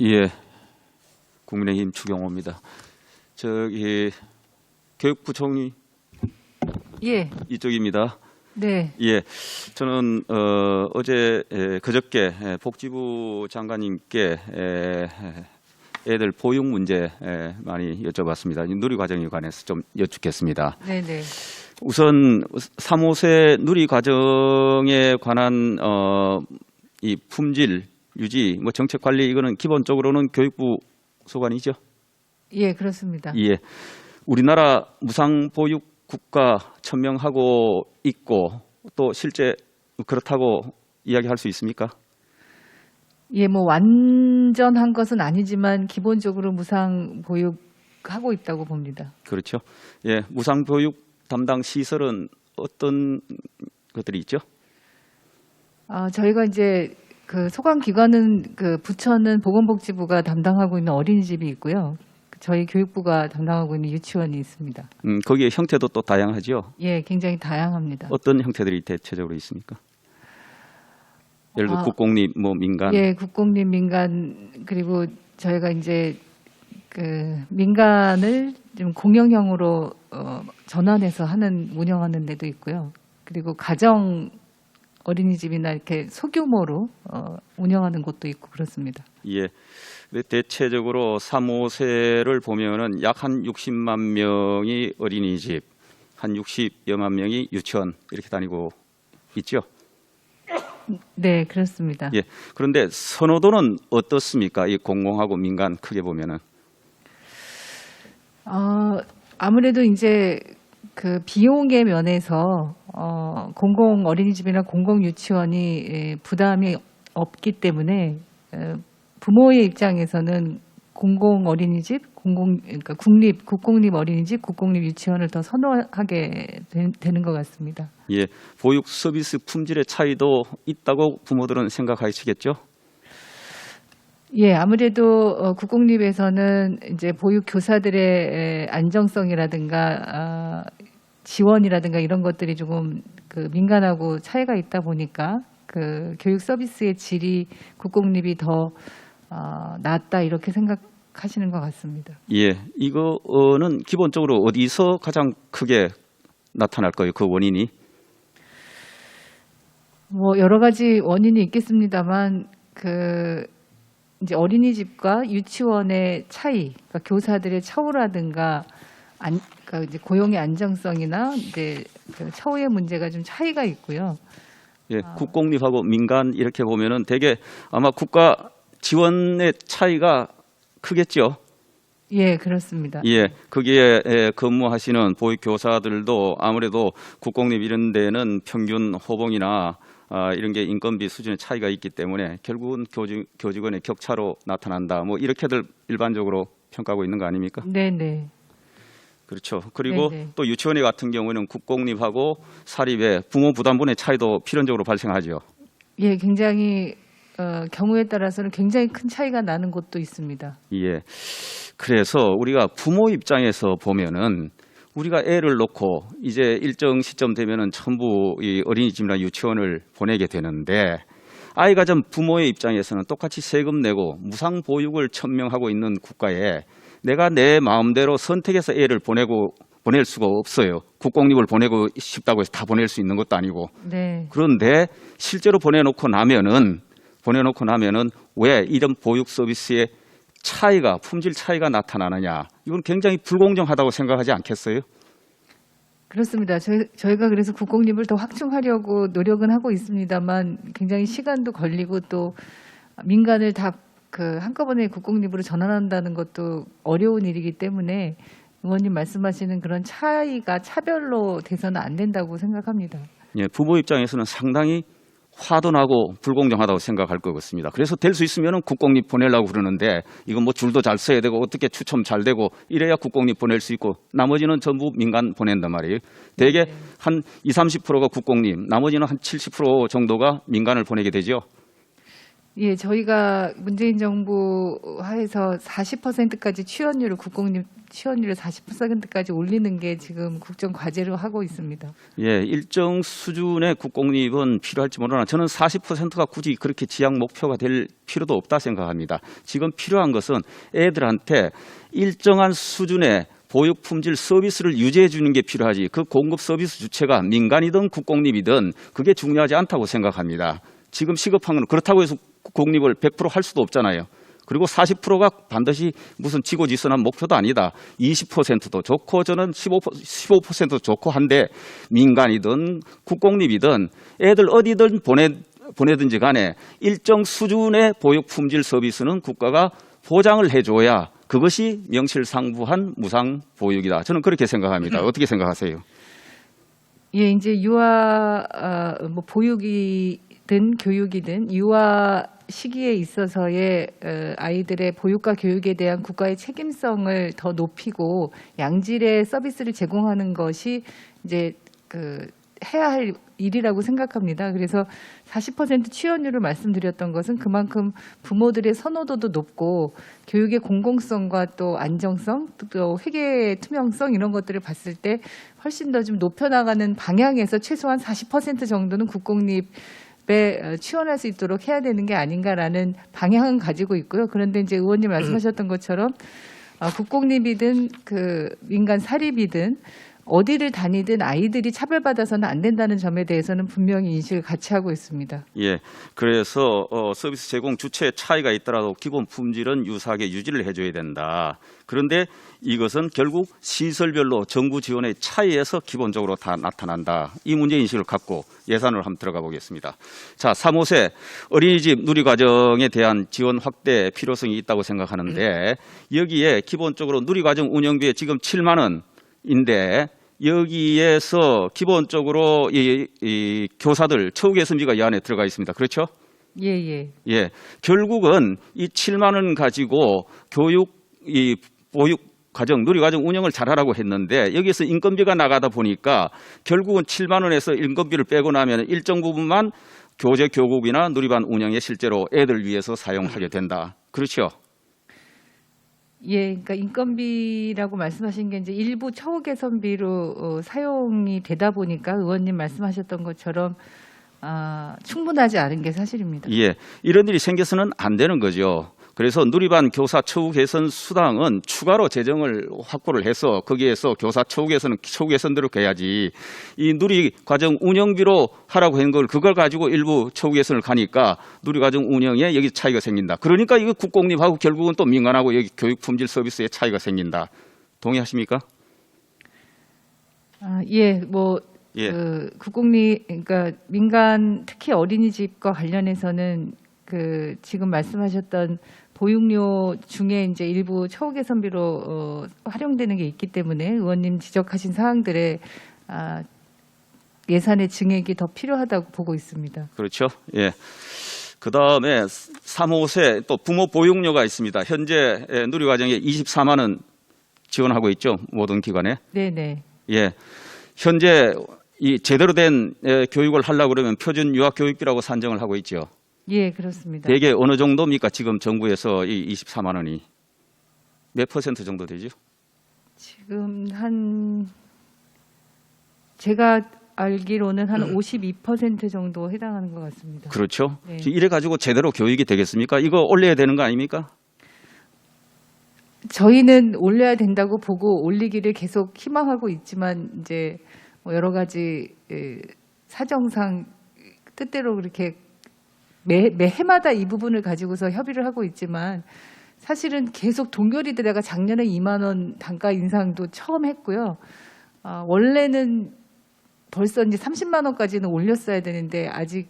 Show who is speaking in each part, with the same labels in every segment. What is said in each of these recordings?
Speaker 1: 예, 국민의힘 추경호입니다. 저기 교육부총리
Speaker 2: 예,
Speaker 1: 이쪽입니다.
Speaker 2: 네,
Speaker 1: 예, 저는 어제 그저께 복지부 장관님께 애들 보육 문제 많이 여쭤봤습니다. 누리과정에 관해서 좀 여쭙겠습니다.
Speaker 2: 네, 네.
Speaker 1: 우선 3, 5세 누리과정에 관한 이 품질 유지, 뭐 정책 관리 이거는 기본적으로는 교육부 소관이죠.
Speaker 2: 예, 그렇습니다.
Speaker 1: 예, 우리나라 무상보육 국가 천명하고 있고 또 실제 그렇다고 이야기할 수 있습니까?
Speaker 2: 예, 뭐 완전한 것은 아니지만 기본적으로 무상 보육하고 있다고 봅니다.
Speaker 1: 그렇죠. 예, 무상보육 담당 시설은 어떤 것들이 있죠?
Speaker 2: 저희가 이제 그 소관 기관은 그 부처는 보건복지부가 담당하고 있는 어린이집이 있고요. 저희 교육부가 담당하고 있는 유치원이 있습니다.
Speaker 1: 거기에 형태도 또 다양하죠?
Speaker 2: 예, 굉장히 다양합니다.
Speaker 1: 어떤 형태들이 대체적으로 있습니까? 예를 들어 국공립, 뭐 민간.
Speaker 2: 예, 국공립 민간 그리고 저희가 이제 그 민간을 좀 공영형으로 전환해서 운영하는 데도 있고요. 그리고 가정 어린이집이나 이렇게 소규모로 운영하는 곳도 있고 그렇습니다.
Speaker 1: 예. 근데 대체적으로 3, 5세를 보면은 약 한 60만 명이 어린이집, 한 60여만 명이 유치원 이렇게 다니고 있죠.
Speaker 2: 네, 그렇습니다.
Speaker 1: 예. 그런데 선호도는 어떻습니까? 이 공공하고 민간 크게 보면은.
Speaker 2: 아무래도 이제 그 비용의 면에서 공공 어린이집이나 공공 유치원이 부담이 없기 때문에 부모의 입장에서는 공공 어린이집, 그러니까 국공립 어린이집, 국공립 유치원을 더 선호하게 되는 것 같습니다.
Speaker 1: 예, 보육 서비스 품질의 차이도 있다고 부모들은 생각하시겠죠?
Speaker 2: 예, 아무래도 국공립에서는 이제 보육 교사들의 안정성이라든가 지원이라든가 이런 것들이 조금 그 민간하고 차이가 있다 보니까 그 교육 서비스의 질이 국공립이 더 낫다 이렇게 생각하시는 것 같습니다.
Speaker 1: 예, 이거는 기본적으로 어디서 가장 크게 나타날 거예요? 그 원인이?
Speaker 2: 뭐 여러 가지 원인이 있겠습니다만 그 이제 어린이집과 유치원의 차이, 그러니까 교사들의 처우라든가 그러니까 이제 고용의 안정성이나 이제 그 처우의 문제가 좀 차이가 있고요.
Speaker 1: 예, 국공립하고 민간 이렇게 보면은 되게 아마 국가 지원의 차이가 크겠죠.
Speaker 2: 예, 그렇습니다.
Speaker 1: 예, 거기에 근무하시는 보육 교사들도 아무래도 국공립 이런 데는 평균 호봉이나 이런 게 인건비 수준의 차이가 있기 때문에 결국은 교직원의 격차로 나타난다. 뭐 이렇게들 일반적으로 평가하고 있는 거 아닙니까?
Speaker 2: 네, 네.
Speaker 1: 그렇죠. 그리고
Speaker 2: 네네.
Speaker 1: 또 유치원에 같은 경우에는 국공립하고 사립의 부모 부담분의 차이도 필연적으로 발생하죠.
Speaker 2: 예, 굉장히 경우에 따라서는 굉장히 큰 차이가 나는 곳도 있습니다.
Speaker 1: 예. 그래서 우리가 부모 입장에서 보면은 우리가 애를 놓고 이제 일정 시점 되면은 전부 이 어린이집이나 유치원을 보내게 되는데 아이가 전 부모의 입장에서는 똑같이 세금 내고 무상 보육을 천명하고 있는 국가에 내가 내 마음대로 선택해서 애를 보낼 수가 없어요. 국공립을 보내고 싶다고 해서 다 보낼 수 있는 것도 아니고.
Speaker 2: 네.
Speaker 1: 그런데 실제로 보내놓고 나면은 왜 이런 보육 서비스의 차이가 품질 차이가 나타나느냐? 이건 굉장히 불공정하다고 생각하지 않겠어요?
Speaker 2: 그렇습니다. 저희가 그래서 국공립을 더 확충하려고 노력은 하고 있습니다만 굉장히 시간도 걸리고 또 민간을 다 그 한꺼번에 국공립으로 전환한다는 것도 어려운 일이기 때문에 의원님 말씀하시는 그런 차이가 차별로 돼서는 안 된다고 생각합니다.
Speaker 1: 예, 부모 입장에서는 상당히 화도 나고 불공정하다고 생각할 것 같습니다. 그래서 될 수 있으면 국공립 보내려고 그러는데 이건 뭐 줄도 잘 써야 되고 어떻게 추첨 잘 되고 이래야 국공립 보낼 수 있고 나머지는 전부 민간 보낸단 말이에요. 대개 한 20, 30%가 국공립, 나머지는 한 70% 정도가 민간을 보내게 되죠.
Speaker 2: 예, 저희가 문재인 정부 하에서 40%까지 취원율을 국공립 취원율을 40%까지 올리는 게 지금 국정 과제로 하고 있습니다.
Speaker 1: 예, 일정 수준의 국공립은 필요할지 모르나 저는 40%가 굳이 그렇게 지향 목표가 될 필요도 없다 생각합니다. 지금 필요한 것은 애들한테 일정한 수준의 보육 품질 서비스를 유지해 주는 게 필요하지, 그 공급 서비스 주체가 민간이든 국공립이든 그게 중요하지 않다고 생각합니다. 지금 시급한 건 그렇다고 해서 국공립을 100% 할 수도 없잖아요. 그리고 40%가 반드시 무슨 지고지선한 목표도 아니다. 20%도 좋고 저는 15%도 좋고 한데, 민간이든 국공립이든 애들 어디든 보내든지 간에 일정 수준의 보육 품질 서비스는 국가가 보장을 해줘야 그것이 명실상부한 무상 보육이다. 저는 그렇게 생각합니다. 어떻게 생각하세요?
Speaker 2: 예, 이제 유아 뭐 보육이든 교육이든 유아 시기에 있어서의 아이들의 보육과 교육에 대한 국가의 책임성을 더 높이고 양질의 서비스를 제공하는 것이 이제 해야 할 일이라고 생각합니다. 그래서 40% 취원율을 말씀드렸던 것은 그만큼 부모들의 선호도도 높고 교육의 공공성과 또 안정성, 또 회계 투명성 이런 것들을 봤을 때 훨씬 더 좀 높여나가는 방향에서 최소한 40% 정도는 국공립에 취원할 수 있도록 해야 되는 게 아닌가라는 방향은 가지고 있고요. 그런데 이제 의원님 말씀하셨던 것처럼 국공립이든 민간 사립이든 어디를 다니든 아이들이 차별받아서는 안 된다는 점에 대해서는 분명히 인식을 같이 하고 있습니다.
Speaker 1: 예, 그래서 서비스 제공 주체의 차이가 있더라도 기본 품질은 유사하게 유지를 해줘야 된다. 그런데 이것은 결국 시설별로 정부 지원의 차이에서 기본적으로 다 나타난다. 이 문제 인식을 갖고 예산을 한번 들어가 보겠습니다. 자, 3, 5세 어린이집 누리과정에 대한 지원 확대 필요성이 있다고 생각하는데, 여기에 기본적으로 누리과정 운영비에 지금 7만 원인데 여기에서 기본적으로 이 교사들 처우 개선비가 이 안에 들어가 있습니다. 그렇죠?
Speaker 2: 예.
Speaker 1: 예. 결국은 이 7만 원 가지고 보육 과정, 누리과정 운영을 잘하라고 했는데 여기에서 인건비가 나가다 보니까 결국은 7만 원에서 인건비를 빼고 나면 일정 부분만 교재 교국이나 누리반 운영에 실제로 애들 위해서 사용하게 된다. 그렇죠?
Speaker 2: 예, 그러니까 인건비라고 말씀하신 게 이제 일부 처우 개선비로 사용이 되다 보니까 의원님 말씀하셨던 것처럼 충분하지 않은 게 사실입니다.
Speaker 1: 예, 이런 일이 생겨서는 안 되는 거죠. 그래서 누리반 교사 처우 개선 수당은 추가로 재정을 확보를 해서 거기에서 교사 처우 개선은 처우 개선대로 해야지, 이 누리과정 운영비로 하라고 한 걸 그걸 가지고 일부 처우 개선을 가니까 누리과정 운영에 여기 차이가 생긴다. 그러니까 이거 국공립하고 결국은 또 민간하고 여기 교육 품질 서비스에 차이가 생긴다. 동의하십니까?
Speaker 2: 예.
Speaker 1: 예.
Speaker 2: 국공립, 그러니까 민간 특히 어린이집과 관련해서는 지금 말씀하셨던 보육료 중에 이제 일부 처우 개선비로 활용되는 게 있기 때문에 의원님 지적하신 사항들의 예산의 증액이 더 필요하다고 보고 있습니다.
Speaker 1: 그렇죠. 예. 그 다음에 3, 5세 또 부모 보육료가 있습니다. 현재 누리과정에 24만 원 지원하고 있죠. 모든 기관에.
Speaker 2: 네네.
Speaker 1: 예. 현재 이 제대로 된 교육을 하려고 그러면 표준 유아 교육비라고 산정을 하고 있죠.
Speaker 2: 예, 그렇습니다.
Speaker 1: 대개 어느 정도입니까? 지금 정부에서 이 24만 원이 몇 퍼센트 정도 되죠?
Speaker 2: 지금 제가 알기로는 한 52% 정도 해당하는 것 같습니다.
Speaker 1: 그렇죠.
Speaker 2: 네.
Speaker 1: 이래 가지고 제대로 교육이 되겠습니까? 이거 올려야 되는 거 아닙니까?
Speaker 2: 저희는 올려야 된다고 보고 올리기를 계속 희망하고 있지만 이제 여러 가지 사정상 뜻대로 그렇게 매 해마다 이 부분을 가지고서 협의를 하고 있지만 사실은 계속 동결이 되다가 작년에 2만 원 단가 인상도 처음 했고요. 원래는 벌써 이제 30만 원까지는 올렸어야 되는데 아직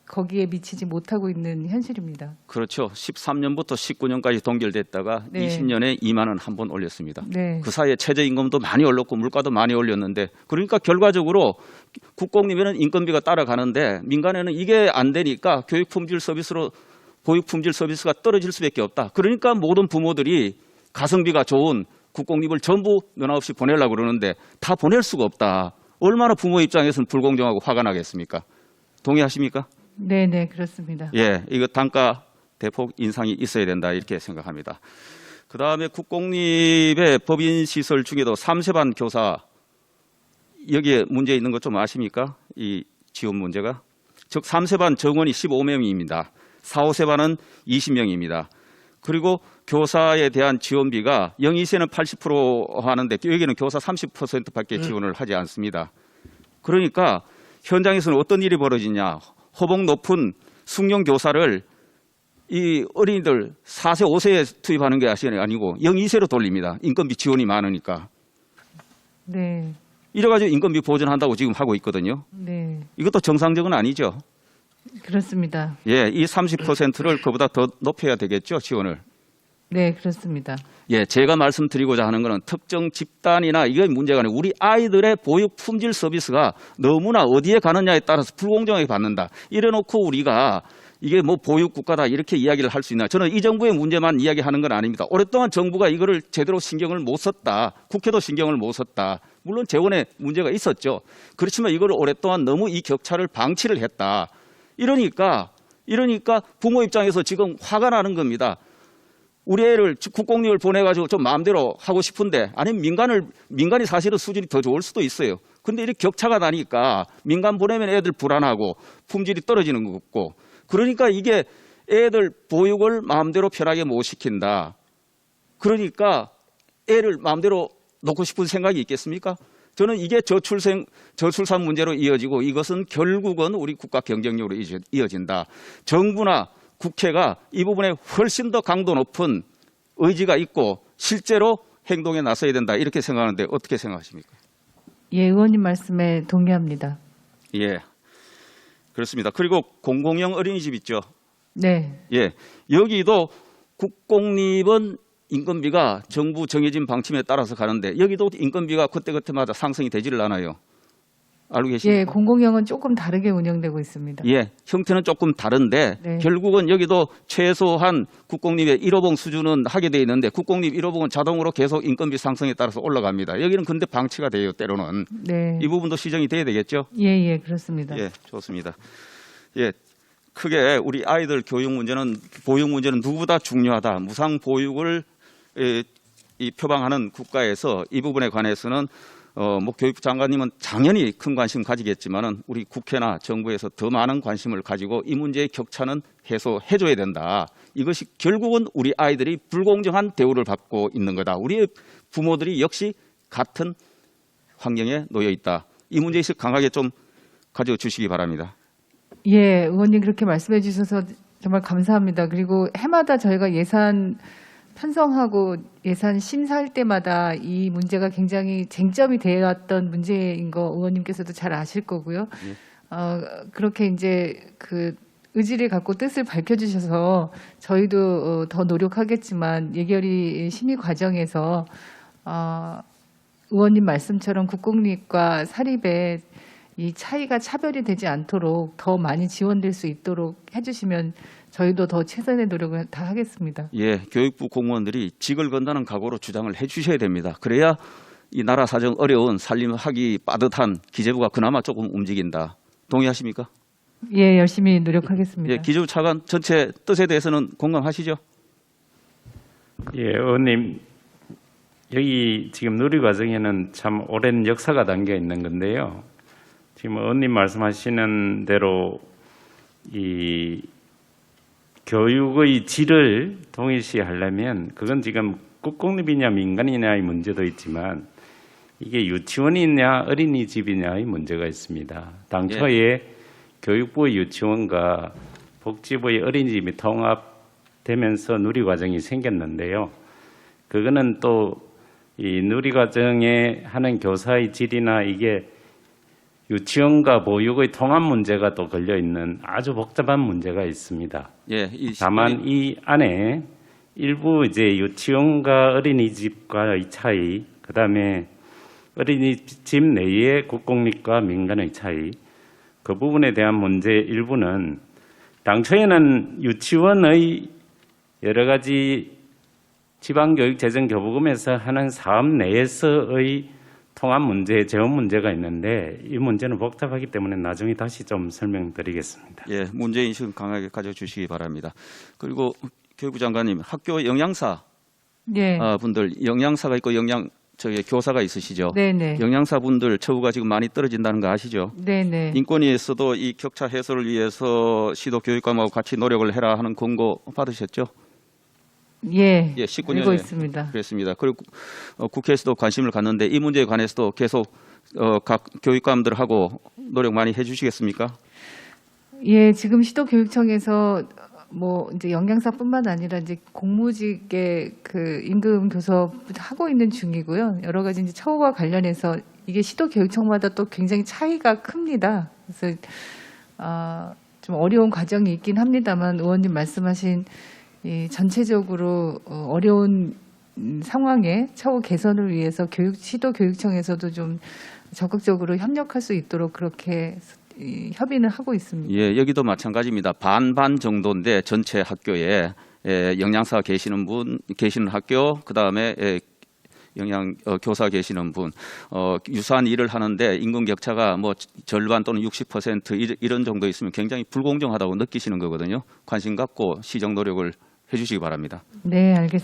Speaker 2: 거기에 미치지 못하고 있는 현실입니다.
Speaker 1: 그렇죠. 13년부터 19년까지 동결됐다가
Speaker 2: 네.
Speaker 1: 20년에 2만 원 한 번 올렸습니다.
Speaker 2: 네.
Speaker 1: 그 사이에 최저임금도 많이 올랐고 물가도 많이 올렸는데, 그러니까 결과적으로 국공립에는 인건비가 따라가는데 민간에는 이게 안 되니까 교육품질 서비스로 보육품질 서비스가 떨어질 수밖에 없다. 그러니까 모든 부모들이 가성비가 좋은 국공립을 전부 면허 없이 보내려고 그러는데 다 보낼 수가 없다. 얼마나 부모 입장에서는 불공정하고 화가 나겠습니까? 동의하십니까?
Speaker 2: 네, 그렇습니다.
Speaker 1: 예, 이거 단가 대폭 인상이 있어야 된다 이렇게 생각합니다. 그 다음에 국공립의 법인 시설 중에도 3세반 교사 여기에 문제 있는 거 좀 아십니까? 이 지원 문제가. 즉 3세반 정원이 15명입니다. 4, 5세반은 20명입니다. 그리고 교사에 대한 지원비가 0, 2세는 80% 하는데 여기는 교사 30%밖에 지원을 하지 않습니다. 그러니까 현장에서는 어떤 일이 벌어지냐. 호봉 높은 숙련 교사를 이 어린이들 4세, 5세에 투입하는 게 아니고 0, 2세로 돌립니다. 인건비 지원이 많으니까.
Speaker 2: 네,
Speaker 1: 이래가지고 인건비 보전한다고 지금 하고 있거든요.
Speaker 2: 네,
Speaker 1: 이것도 정상적은 아니죠.
Speaker 2: 그렇습니다.
Speaker 1: 예, 이 30%를 그보다 더 높여야 되겠죠, 지원을.
Speaker 2: 네, 그렇습니다.
Speaker 1: 예, 제가 말씀드리고자 하는 것은 특정 집단이나 이게 문제가 아니고 우리 아이들의 보육 품질 서비스가 너무나 어디에 가느냐에 따라서 불공정하게 받는다. 이래놓고 우리가 이게 뭐 보육국가다 이렇게 이야기를 할 수 있나. 저는 이 정부의 문제만 이야기하는 건 아닙니다. 오랫동안 정부가 이거를 제대로 신경을 못 썼다. 국회도 신경을 못 썼다. 물론 재원에 문제가 있었죠. 그렇지만 이걸 오랫동안 너무 이 격차를 방치를 했다. 이러니까 부모 입장에서 지금 화가 나는 겁니다. 우리 애를 국공립을 보내가지고 좀 마음대로 하고 싶은데 아니면 민간이 사실은 수준이 더 좋을 수도 있어요. 근데 이렇게 격차가 나니까 민간 보내면 애들 불안하고 품질이 떨어지는 것 같고 그러니까 이게 애들 보육을 마음대로 편하게 못 시킨다. 그러니까 애를 마음대로 놓고 싶은 생각이 있겠습니까? 저는 이게 저출산 문제로 이어지고 이것은 결국은 우리 국가 경쟁력으로 이어진다. 정부나 국회가 이 부분에 훨씬 더 강도 높은 의지가 있고 실제로 행동에 나서야 된다. 이렇게 생각하는데 어떻게 생각하십니까?
Speaker 2: 예, 의원님 말씀에 동의합니다.
Speaker 1: 예, 그렇습니다. 그리고 공공형 어린이집 있죠.
Speaker 2: 네,
Speaker 1: 예, 여기도 국공립은 인건비가 정부 정해진 방침에 따라서 가는데 여기도 인건비가 그때그때마다 상승이 되지를 않아요. 알고 계십니까?
Speaker 2: 예, 공공형은 조금 다르게 운영되고 있습니다.
Speaker 1: 예, 형태는 조금 다른데
Speaker 2: 네.
Speaker 1: 결국은 여기도 최소한 국공립의 1호봉 수준은 하게 돼 있는데 국공립 1호봉은 자동으로 계속 인건비 상승에 따라서 올라갑니다. 여기는 근데 방치가 돼요, 때로는.
Speaker 2: 네,
Speaker 1: 이 부분도 시정이 돼야 되겠죠?
Speaker 2: 예, 그렇습니다.
Speaker 1: 예, 좋습니다. 예, 크게 우리 아이들 교육 문제는 보육 문제는 누구보다 중요하다. 무상 보육을 이 표방하는 국가에서 이 부분에 관해서는 뭐 교육부 장관님은 당연히 큰 관심 가지겠지만은 우리 국회나 정부에서 더 많은 관심을 가지고 이 문제의 격차는 해소해줘야 된다. 이것이 결국은 우리 아이들이 불공정한 대우를 받고 있는 거다. 우리의 부모들이 역시 같은 환경에 놓여 있다. 이 문제의식 강하게 좀 가져주시기 바랍니다.
Speaker 2: 예, 의원님 그렇게 말씀해 주셔서 정말 감사합니다. 그리고 해마다 저희가 예산 편성하고 예산 심사할 때마다 이 문제가 굉장히 쟁점이 되었던 문제인 거 의원님께서도 잘 아실 거고요. 그렇게 이제 그 의지를 갖고 뜻을 밝혀주셔서 저희도 더 노력하겠지만 예결위 심의 과정에서 의원님 말씀처럼 국공립과 사립의 이 차이가 차별이 되지 않도록 더 많이 지원될 수 있도록 해주시면 저희도 더 최선의 노력을 다 하겠습니다.
Speaker 1: 예, 교육부 공무원들이 직을 건다는 각오로 주장을 해주셔야 됩니다. 그래야 이 나라 사정 어려운 살림하기 빠듯한 기재부가 그나마 조금 움직인다. 동의하십니까?
Speaker 2: 예, 열심히 노력하겠습니다.
Speaker 1: 예, 기재부 차관 전체 뜻에 대해서는 공감하시죠?
Speaker 3: 예, 의원님, 여기 지금 누리과정에는 참 오랜 역사가 담겨 있는 건데요. 지금 의원님 말씀하시는 대로 이 교육의 질을 동일시하려면 그건 지금 국공립이냐 민간이냐의 문제도 있지만 이게 유치원이냐 어린이집이냐의 문제가 있습니다. 당초에 교육부의 유치원과 복지부의 어린이집이 통합되면서 누리과정이 생겼는데요. 그거는 또 이 누리과정에 하는 교사의 질이나 이게 유치원과 보육의 통합 문제가 또 걸려 있는 아주 복잡한 문제가 있습니다.
Speaker 1: 예,
Speaker 3: 다만 이 안에 일부 이제 유치원과 어린이집과의 차이, 그다음에 어린이집 내의 국공립과 민간의 차이, 그 부분에 대한 문제 일부는 당초에는 유치원의 여러 가지 지방교육재정교부금에서 하는 사업 내에서의 통합 문제, 재원 문제가 있는데 이 문제는 복잡하기 때문에 나중에 다시 좀 설명드리겠습니다.
Speaker 1: 예, 문제인식은 강하게 가져주시기 바랍니다. 그리고 교육부 장관님, 학교 영양사
Speaker 2: 네.
Speaker 1: 분들, 영양사가 있고 교사가 있으시죠?
Speaker 2: 네네.
Speaker 1: 영양사 분들 처우가 지금 많이 떨어진다는 거 아시죠?
Speaker 2: 네네.
Speaker 1: 인권위에서도 이 격차 해소를 위해서 시도 교육감하고 같이 노력을 해라 하는 권고 받으셨죠?
Speaker 2: 예.
Speaker 1: 예, 19년에
Speaker 2: 알고 있습니다.
Speaker 1: 그랬습니다. 그리고 국회에서도 관심을 갖는데 이 문제에 관해서도 계속 각 교육감들하고 노력 많이 해주시겠습니까?
Speaker 2: 예, 지금 시도교육청에서 뭐 이제 영양사뿐만 아니라 이제 공무직의 그 임금 교섭 하고 있는 중이고요. 여러 가지 이제 처우와 관련해서 이게 시도교육청마다 또 굉장히 차이가 큽니다. 그래서 좀 어려운 과정이 있긴 합니다만 의원님 말씀하신 이 전체적으로 어려운 상황의 처우 개선을 위해서 시도교육청에서도 좀 적극적으로 협력할 수 있도록 그렇게 협의는 하고 있습니다.
Speaker 1: 예, 여기도 마찬가지입니다. 반반 정도인데 전체 학교에 영양사 계시는 학교, 그 다음에 교사 계시는 분, 유사한 일을 하는데 임금 격차가 뭐 절반 또는 60% 이런 정도 있으면 굉장히 불공정하다고 느끼시는 거거든요. 관심 갖고 시정 노력을 해주시기 바랍니다.
Speaker 2: 네, 알겠습니다.